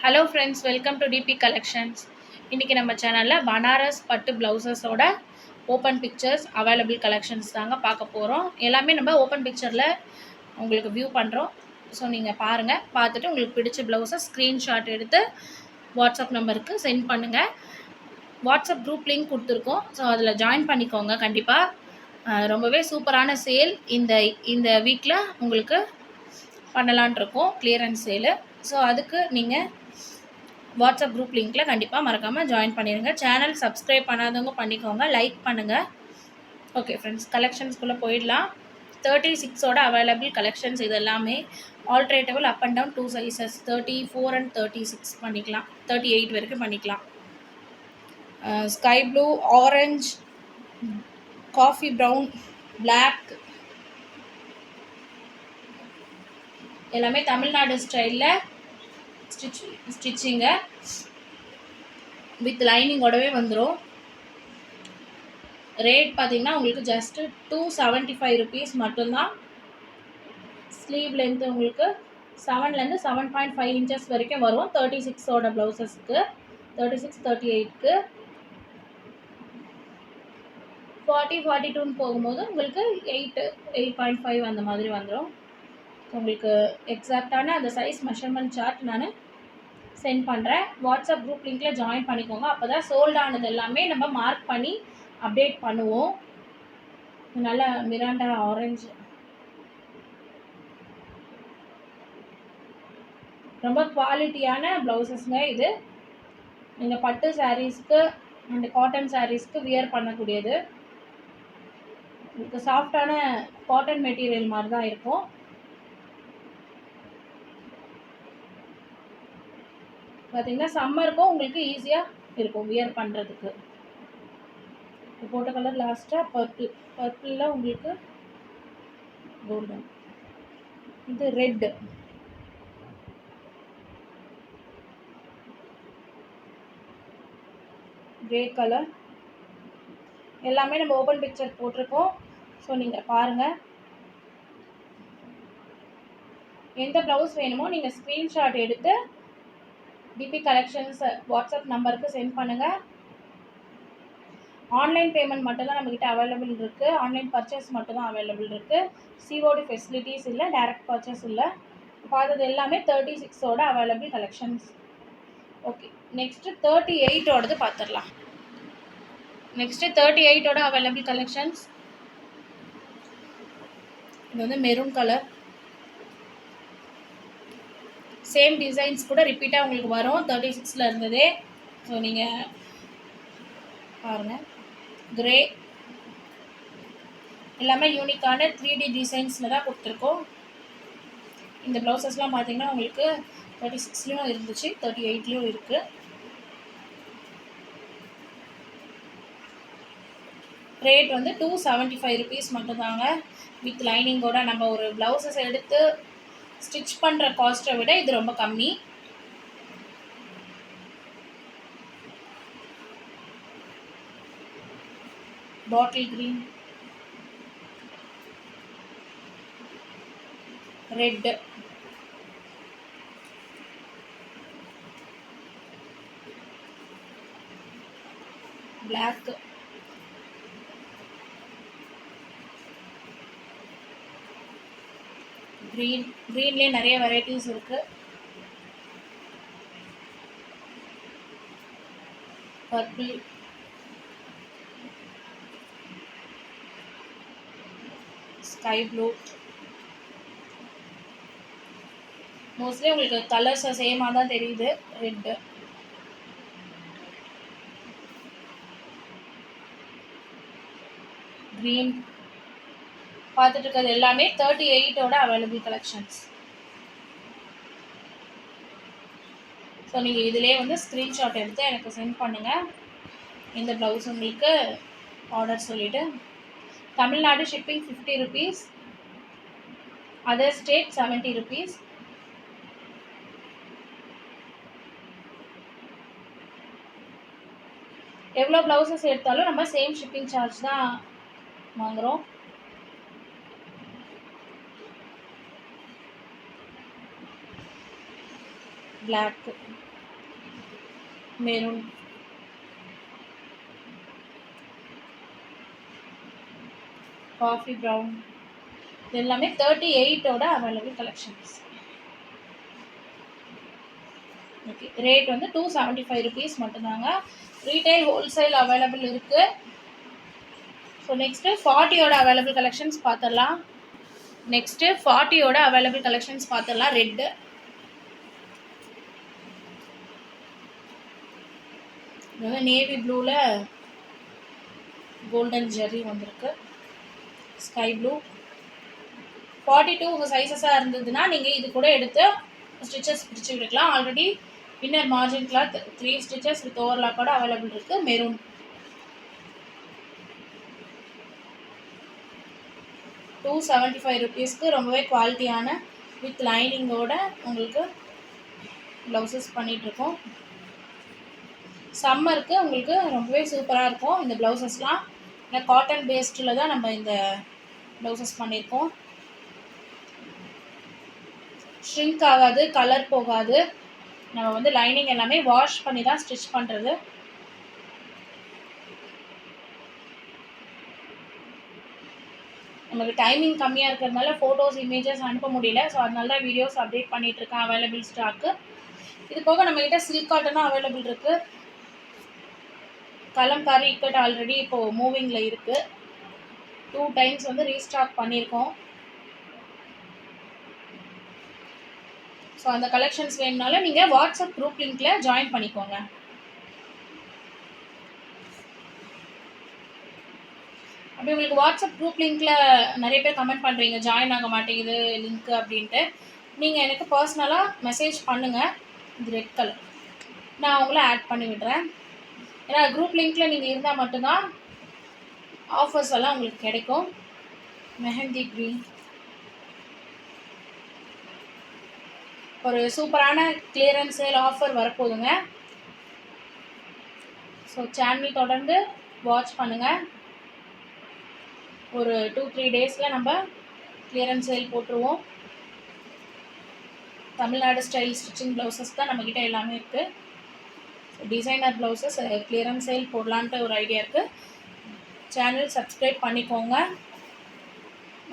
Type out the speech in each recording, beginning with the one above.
Hello ஃப்ரெண்ட்ஸ், welcome to DP collections. இன்றைக்கி நம்ம சேனலில் பனாரஸ் பட்டு ப்ளவுசஸோட ஓப்பன் பிக்சர்ஸ் அவைலபிள் கலெக்ஷன்ஸ் தாங்க பார்க்க போகிறோம். எல்லாமே நம்ம ஓப்பன் பிக்சரில் உங்களுக்கு வியூ பண்ணுறோம். ஸோ நீங்கள் பாருங்கள், பார்த்துட்டு உங்களுக்கு பிடிச்ச ப்ளவுஸை ஸ்க்ரீன்ஷாட் எடுத்து வாட்ஸ்அப் நம்பருக்கு சென்ட் பண்ணுங்கள். வாட்ஸ்அப் குரூப் லிங்க் கொடுத்துருக்கோம், ஸோ அதில் ஜாயின் பண்ணிக்கோங்க. கண்டிப்பாக ரொம்பவே சூப்பரான சேல் இந்த வீக்கில் உங்களுக்கு பண்ணலான் இருக்கோம், கிளியரன்ஸ் சேலு. ஸோ அதுக்கு நீங்கள் வாட்ஸ்அப் குரூப் லிங்க்கில் கண்டிப்பாக மறக்காமல் ஜாயின் பண்ணிடுங்க. சேனல் சப்ஸ்கிரைப் பண்ணாதவங்க பண்ணிக்கோங்க, லைக் பண்ணுங்கள். ஓகே ஃப்ரெண்ட்ஸ், கலெக்ஷன்ஸ்குள்ளே போயிடலாம். 36ஓட அவைலபிள் கலெக்ஷன்ஸ் இது எல்லாமே. Alterable up and down 2 sizes 34 and 36 பண்ணிக்கலாம், 38 வரைக்கும் பண்ணிக்கலாம். Sky blue, orange, coffee brown, black எல்லாமே தமிழ்நாடு ஸ்டைலில் ஸ்டிச்சிங்க வித் லைனிங்கோடவே வந்துடும். ரேட் பார்த்திங்கன்னா உங்களுக்கு ஜஸ்ட்டு 275 ருபீஸ் மட்டும்தான். ஸ்லீவ் லென்த்து உங்களுக்கு 7லேருந்து 7.5 இன்ச்சஸ் வரைக்கும் வரும். 36ஓட ப்ளவுசஸ்க்கு 36, 38க்கு 40, 42ன்னு போகும்போது உங்களுக்கு 8.5 அந்த மாதிரி வந்துடும். உங்களுக்கு எக்ஸாக்டான அந்த சைஸ் மெஷர்மெண்ட் சார்ட் நான் சென்ட் பண்ணுறேன். வாட்ஸ்அப் குரூப் லிங்க்கில் ஜாயின் பண்ணிக்கோங்க. அப்போ தான் சோல்ட் ஆனது எல்லாமே நம்ம மார்க் பண்ணி அப்டேட் பண்ணுவோம். நல்ல மிராண்டா ஆரஞ்சு, ரொம்ப குவாலிட்டியான ப்ளவுசஸ்ங்க இது. நீங்கள் பட்டு சாரீஸ்க்கு அண்ட் காட்டன் சாரீஸ்க்கு வியர் பண்ணக்கூடியது. உங்களுக்கு சாஃப்டான காட்டன் மெட்டீரியல் மாதிரி தான் இருக்கும். பார்த்தீங்கன்னா சம்மருக்கும் உங்களுக்கு ஈஸியாக இருக்கும் வியர் பண்ணுறதுக்கு. போட்ட கலர் லாஸ்ட்டாக பர்பிளில் உங்களுக்கு கோல்டன், இது ரெட்டு, கிரே கலர் எல்லாமே நம்ம ஓப்பன் பிக்சர் போட்டிருக்கோம். ஸோ நீங்கள் பாருங்கள். எந்த ப்ளவுஸ் வேணுமோ நீங்கள் ஸ்க்ரீன்ஷாட் எடுத்து டிபி கலெக்ஷன்ஸ் வாட்ஸ்அப் நம்பருக்கு சென்ட் பண்ணுங்கள். ஆன்லைன் பேமெண்ட் மட்டும்தான் நம்மக்கிட்ட அவைலபிள் இருக்குது. ஆன்லைன் பர்ச்சேஸ் மட்டும்தான் அவைலபிள் இருக்குது. சிஓடி ஃபெசிலிட்டிஸ் இல்லை, டைரக்ட் பர்ச்சேஸ் இல்லை. பார்த்தது எல்லாமே 36ஓட அவைலபிள் கலெக்ஷன்ஸ். ஓகே, நெக்ஸ்ட்டு 38ஓடது பார்த்துடலாம். நெக்ஸ்ட்டு 38ஓட அவைலபிள் கலெக்ஷன்ஸ். இது வந்து மெரூன் கலர். சேம் டிசைன்ஸ் கூட ரிப்பீட்டாக உங்களுக்கு வரும் 36ல் இருந்ததே. ஸோ நீங்கள் பாருங்கள். கிரே எல்லாமே யூனிக்கான 3D டிசைன்ஸில் தான் கொடுத்துருக்கோம். இந்த ப்ளவுசஸ்லாம் பார்த்தீங்கன்னா உங்களுக்கு 36லேயும் இருந்துச்சு, 38லேயும் இருக்குது. ரேட் வந்து 275 ருபீஸ் மட்டும்தாங்க. வித் லைனிங்கோட நம்ம ஒரு ப்ளவுசஸ் எடுத்து ஸ்டிச் பண்ணுற காஸ்ட்டை விட இது ரொம்ப கம்மி. பாட்டில் க்ரீன், ரெட், பிளாக், க்ரீன்லேயே நிறைய வெரைட்டிஸ் இருக்குது. Purple, sky blue. மோஸ்ட்லி உங்களுக்கு கலர்ஸ் சேமாக தான் தெரியுது. Red, green. பார்த்துட்டு இருக்கிறது எல்லாமே 38ஓட அவைலபிள் கலெக்ஷன்ஸ். ஸோ நீங்கள் இதிலே வந்து ஸ்க்ரீன்ஷாட் எடுத்து எனக்கு சென்ட் பண்ணுங்கள். இந்த ப்ளவுஸ் உங்களுக்கு ஆர்டர் சொல்லிவிட்டு. Tamil Nadu shipping 50 rupees, other state 70 rupees. எவ்வளோ ப்ளவுசஸ் எடுத்தாலும் நம்ம சேம் ஷிப்பிங் சார்ஜ் தான் வாங்குகிறோம். பிளாக், மெரூன், காஃபி ப்ரௌன், இது எல்லாமே 38ஓட அவைலபிள் கலெக்ஷன்ஸ். ஓகே, ரேட் வந்து 275 rupees மட்டும்தாங்க. ரீட்டைல் ஹோல்சேல் அவைலபிள் இருக்குது. ஸோ நெக்ஸ்ட்டு 40ஓட அவைலபிள் கலெக்ஷன்ஸ் பார்த்துடலாம். நெக்ஸ்ட்டு 40ஓட அவைலபிள் கலெக்ஷன்ஸ் பார்த்துடலாம். ரெட்டு, இது வந்து நேவி ப்ளூவில் கோல்டன் ஜெர்ரி வந்திருக்கு. ஸ்கை ப்ளூ 42 உங்கள் சைஸஸாக இருந்ததுன்னா நீங்கள் இது கூட எடுத்து ஸ்டிச்சஸ் பிடிச்சி விட்டுக்கலாம். Already inner margin cloth 3 stitches with ஓவர்லாக்கோட அவைலபிள் இருக்குது. மெரூன் 275 rupeesக்கு ரொம்பவே குவாலிட்டியான வித் லைனிங்கோட உங்களுக்கு ப்ளவுசஸ் பண்ணிகிட்ருக்கோம். சம்மருக்கு உங்களுக்கு ரொம்பவே சூப்பராக இருக்கும் இந்த ப்ளவுசஸ்லாம். ஏன்னா காட்டன் பேஸ்டில் தான் நம்ம இந்த ப்ளவுசஸ் பண்ணியிருக்கோம். ஷ்ரிங்க் ஆகாது, கலர் போகாது. நம்ம வந்து லைனிங் எல்லாமே வாஷ் பண்ணி தான் ஸ்டிச் பண்ணுறது. நமக்கு டைமிங் கம்மியாக இருக்கிறதுனால ஃபோட்டோஸ் இமேஜஸ் அனுப்ப முடியல. ஸோ அதனால தான் வீடியோஸ் அப்டேட் பண்ணிகிட்ருக்கேன். Available stock. இது போக நம்மகிட்ட சில்க் காட்டனும் அவைலபிள் இருக்குது. கலம்காரி இக்கட் ஆல்ரெடி இப்போது மூவிங்கில் இருக்குது. 2 times வந்து ரீஸ்டாக் பண்ணியிருக்கோம். ஸோ அந்த கலெக்ஷன்ஸ் வேணுனாலும் நீங்கள் வாட்ஸ்அப் குரூப் லிங்க்கில் ஜாயின் பண்ணிக்கோங்க. அப்படி உங்களுக்கு வாட்ஸ்அப் குரூப் லிங்க்கில் நிறைய பேர் கமெண்ட் பண்ணுறீங்க, ஜாயின் ஆக மாட்டேங்குது லிங்க்கு அப்படின்ட்டு. நீங்கள் எனக்கு பர்சனலாக மெசேஜ் பண்ணுங்கள். இது ரெட் கலர், நான் உங்களை ஆட் பண்ணி விடுறேன். ஏன்னா குரூப் லிங்க்கில் நீங்கள் இருந்தால் மட்டும்தான் ஆஃபர்ஸ் எல்லாம் உங்களுக்கு கிடைக்கும். மெஹந்தி க்ரீன் ஒரு சூப்பரான கிளியரன்ஸ் சேல் ஆஃபர் வரப்போகுதுங்க. ஸோ சேனல் தொடர்ந்து வாட்ச் பண்ணுங்கள். ஒரு 2-3 டேஸில் நம்ம கிளியரன்ஸ் சேல் போட்டுருவோம். தமிழ்நாடு ஸ்டைல் ஸ்டிச்சிங் ப்ளவுசஸ் தான் நம்மக்கிட்ட எல்லாமே இருக்குது. டிசைனர் ப்ளவுசஸ் கிளியரன்ஸ் சேல் போடலான்ட்டு ஒரு ஐடியா இருக்குது. சேனல் சப்ஸ்கிரைப் பண்ணிக்கோங்க.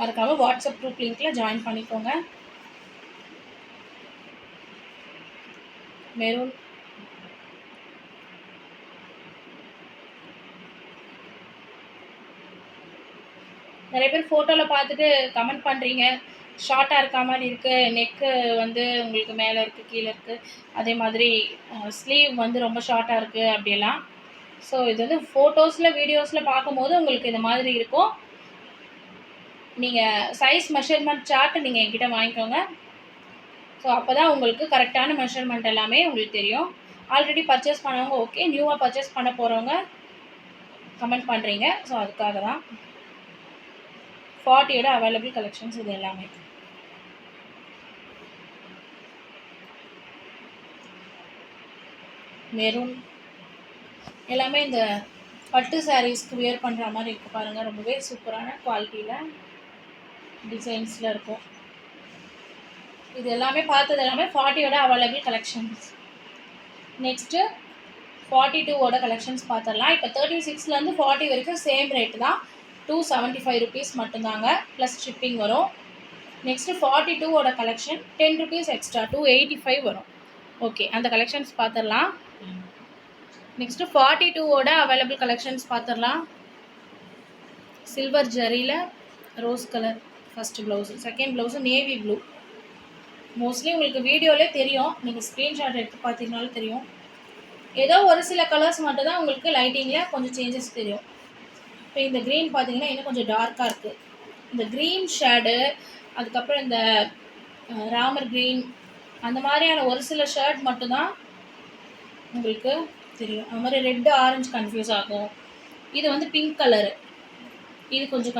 மறக்காமல் வாட்ஸ்அப் குரூப் லிங்க்கில் ஜாயின் பண்ணிக்கோங்க. மெரூன், நிறைய பேர் ஃபோட்டோவில் பார்த்துட்டு கமெண்ட் பண்ணுறீங்க, ஷார்ட்டாக இருக்க மாதிரி இருக்குது, நெக்கு வந்து உங்களுக்கு மேலே இருக்குது, கீழே இருக்குது, அதே மாதிரி ஸ்லீவ் வந்து ரொம்ப ஷார்ட்டாக இருக்குது அப்படியெல்லாம். ஸோ இது வந்து ஃபோட்டோஸில் வீடியோஸில் பார்க்கும்போது உங்களுக்கு இந்த மாதிரி இருக்கும். நீங்கள் சைஸ் மெஷர்மெண்ட் சார்ட் நீங்கள் என்கிட்ட வாங்கிக்கோங்க. ஸோ அப்போ தான் உங்களுக்கு கரெக்டான மெஷர்மெண்ட் எல்லாமே உங்களுக்கு தெரியும். ஆல்ரெடி பர்ச்சேஸ் பண்ணவங்க ஓகே, நியூவாக பர்ச்சேஸ் பண்ண போகிறவங்க கமெண்ட் பண்ணுறீங்க. ஸோ அதுக்காக தான் 40ஓட அவைலபிள் கலெக்ஷன்ஸ் இது எல்லாமே. மெரூன் எல்லாமே இந்த பட்டு சாரீஸ்க்கு வியர் பண்ணுற மாதிரி இருக்குது பாருங்கள். ரொம்பவே சூப்பரான குவாலிட்டியில் டிசைன்ஸில் இருக்கும். இது எல்லாமே பார்த்தது எல்லாமே 40ஓட அவைலபிள் கலெக்ஷன்ஸ். நெக்ஸ்ட்டு 42ஓட கலெக்ஷன்ஸ் பார்த்துடலாம். இப்போ 36லேருந்து 40 வரைக்கும் சேம் ரேட்டு தான், 275 rupees மட்டும்தாங்க, ப்ளஸ் ஷிப்பிங் வரும். நெக்ஸ்ட்டு 42ஓட கலெக்ஷன் 10 rupees எக்ஸ்ட்ரா 285 வரும். ஓகே, அந்த கலெக்ஷன்ஸ் பார்த்துடலாம். நெக்ஸ்ட்டு 42ஓட அவைலபிள் கலெக்ஷன்ஸ் பார்த்துடலாம். சில்வர் ஜரியில் rose colour first blouse, second blouse navy blue. Mostly உங்களுக்கு வீடியோவிலே தெரியும், நீங்கள் ஸ்க்ரீன்ஷாட் எடுத்து பார்த்தீங்கனாலும் தெரியும். ஏதோ ஒரு சில கலர்ஸ் மட்டும் தான் உங்களுக்கு லைட்டிங்கில் கொஞ்சம் சேஞ்சஸ் தெரியும். இப்போ இந்த க்ரீன் பார்த்தீங்கன்னா இன்னும் கொஞ்சம் டார்க்காக இருக்குது. இந்த க்ரீன் ஷேடு, அதுக்கப்புறம் இந்த ராமர் க்ரீன், அந்த மாதிரியான ஒரு சில ஷர்ட் மட்டும்தான் உங்களுக்கு தெரியும். அது மாதிரி ரெட்டு ஆரஞ்சு கன்ஃபியூஸ் ஆகும். இது வந்து பிங்க் கலரு, இது கொஞ்சம்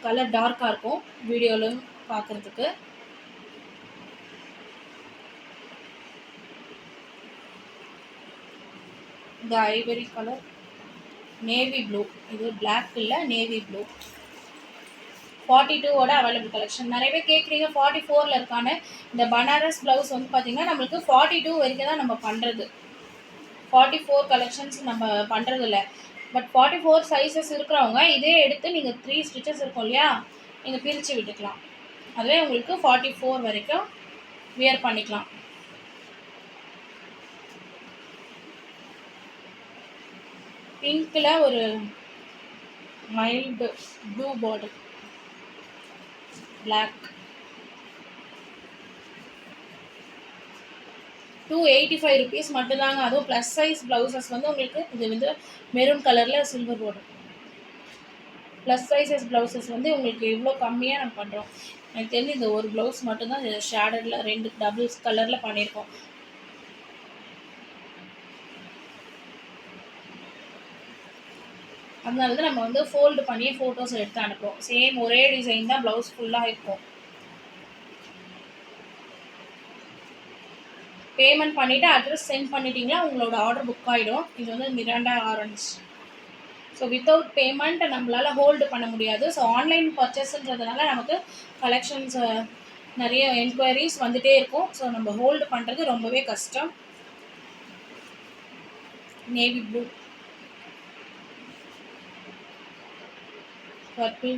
கலர் டார்க்காக இருக்கும் வீடியோவில் பார்க்குறதுக்கு. இந்த ஐவரி கலர், நேவி ப்ளூ, இது பிளாக் இல்லை நேவி ப்ளூ. 42ஓட அவைலபிள் கலெக்ஷன். நிறைய பேர் கேட்குறீங்க 44ல் இருக்கான. இந்த பனாரஸ் ப்ளவுஸ் வந்து பார்த்திங்கன்னா நம்மளுக்கு 42 வரைக்கும் தான் நம்ம பண்ணுறது. 44 கலெக்ஷன்ஸ் நம்ம பண்ணுறதில்ல. பட் 44 சைஸஸ் இருக்கிறவங்க இதே எடுத்து நீங்கள் 3 ஸ்டிச்சஸ் இருக்கும் இல்லையா, நீங்கள் பிரித்து விட்டுக்கலாம். அதுவே உங்களுக்கு 44 வரைக்கும் வியர் பண்ணிக்கலாம். பிங்க்கில் ஒரு mild blue border, black, 285 rupees மட்டும்தாங்க. அதுவும் ப்ளஸ் சைஸ் ப்ளவுசஸ் வந்து உங்களுக்கு இது வந்து மெரூன் கலரில் silver border. Plus sizes blouses வந்து உங்களுக்கு இவ்வளோ கம்மியாக நம்ம பண்ணுறோம். எனக்கு தெரிஞ்சு இந்த ஒரு ப்ளவுஸ் மட்டும்தான் ஷேடடில் 2 டபுள்ஸ் கலரில் பண்ணியிருக்கோம். அதனால தான் நம்ம வந்து ஃபோல்டு பண்ணி ஃபோட்டோஸ் எடுத்து அனுப்புகிறோம். சேம் ஒரே டிசைன் தான் ப்ளவுஸ் ஃபுல்லாக இருக்கும். பேமெண்ட் பண்ணிவிட்டு அட்ரஸ் சென்ட் பண்ணிட்டீங்களா உங்களோட ஆர்டர் புக் ஆகிடும். இது வந்து Miranda orange. So without payment நம்மளால் ஹோல்டு பண்ண முடியாது. ஸோ ஆன்லைன் பர்ச்சேஸ்ன்றதுனால நமக்கு கலெக்ஷன்ஸ் நிறைய என்கொயரிஸ் வந்துகிட்டே இருக்கும். ஸோ நம்ம ஹோல்டு பண்ணுறது ரொம்பவே கஷ்டம். நேவி ப்ளூ, பர்பிள்,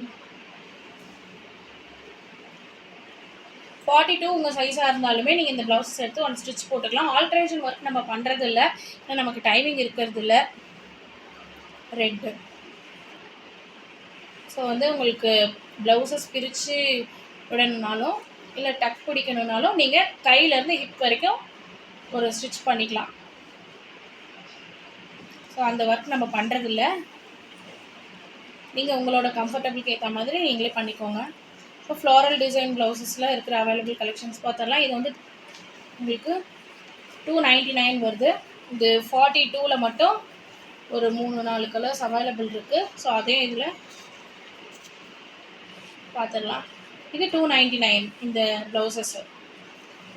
42 உங்கள் சைஸாக இருந்தாலுமே நீங்கள் இந்த ப்ளவுஸஸ் எடுத்து 1 ஸ்டிச் போட்டுக்கலாம். ஆல்ட்ரேஷன் ஒர்க் நம்ம பண்ணுறது இல்லை, ஏன்னா நமக்கு டைமிங் இருக்கிறது இல்லை. ரெட்டு, ஸோ வந்து உங்களுக்கு ப்ளவுஸஸ் பிரித்து விடணுன்னாலும் இல்லை டக் பிடிக்கணுன்னாலும் நீங்கள் கையிலேருந்து ஹிப் வரைக்கும் ஒரு ஸ்டிச் பண்ணிக்கலாம். ஸோ அந்த ஒர்க் நம்ம பண்ணுறதில்ல. நீங்கள் உங்களோட கம்ஃபர்டபுளுக்கு ஏற்ற மாதிரி நீங்களே பண்ணிக்கோங்க. ஸோ ஃப்ளாரல் டிசைன் ப்ளவுசஸில் இருக்கிற அவைலபிள் கலெக்ஷன்ஸ் பார்த்தரலாம். இது வந்து உங்களுக்கு 299 வருது. இது 42ல் மட்டும் ஒரு 3-4 கலர்ஸ் அவைலபிள் இருக்குது. ஸோ அதே இதில் பார்த்துடலாம். இது 299 இந்த ப்ளவுசஸ்ஸு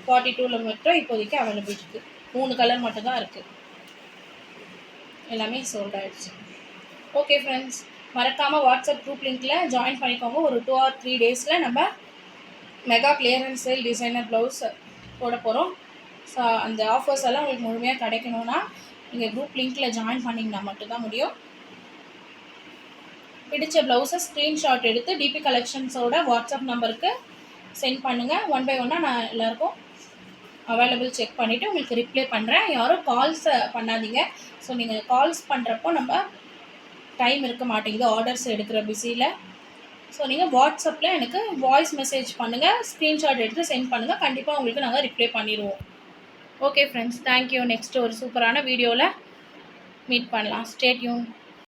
42ல் மட்டும் இப்போதைக்கு அவைலபிள் இருக்குது. 3 கலர் மட்டும்தான் இருக்குது. எல்லாமே சோல்ட் ஆகிடுச்சு. ஓகே ஃப்ரெண்ட்ஸ், மறக்காமல் வாட்ஸ்அப் குரூப் லிங்க்கில் ஜாயின் பண்ணிக்கோங்க. ஒரு 2 or 3 டேஸில் நம்ம mega clearance sale designer blouse போட போகிறோம். ஸோ அந்த ஆஃபர்ஸ் எல்லாம் உங்களுக்கு முழுமையாக கிடைக்கணுன்னா நீங்கள் குரூப் லிங்க்கில் ஜாயின் பண்ணிங்கன்னா மட்டும்தான் முடியும். பிடிச்ச ப்ளவுஸை ஸ்க்ரீன்ஷாட் எடுத்து டிபி கலெக்ஷன்ஸோட வாட்ஸ்அப் நம்பருக்கு சென்ட் பண்ணுங்கள். 1 by 1 நான் எல்லாேருக்கும் அவைலபிள் செக் பண்ணிவிட்டு உங்களுக்கு ரிப்ளை பண்ணுறேன். யாரும் கால்ஸ் பண்ணாதீங்க. ஸோ நீங்கள் கால்ஸ் பண்ணுறப்போ நம்ம டைம் இருக்க மாட்டேங்குது ஆர்டர்ஸ் எடுக்கிற பிஸியில். ஸோ நீங்கள் வாட்ஸ்அப்பில் எனக்கு வாய்ஸ் மெசேஜ் பண்ணுங்கள், ஸ்க்ரீன்ஷாட் எடுத்து சென்ட் பண்ணுங்கள். கண்டிப்பாக உங்களுக்கு நாங்கள் ரிப்ளை பண்ணிடுவோம். Okay friends, thank you. நெக்ஸ்ட்டு ஒரு சூப்பரான வீடியோவில் மீட் பண்ணலாம். Stay tune.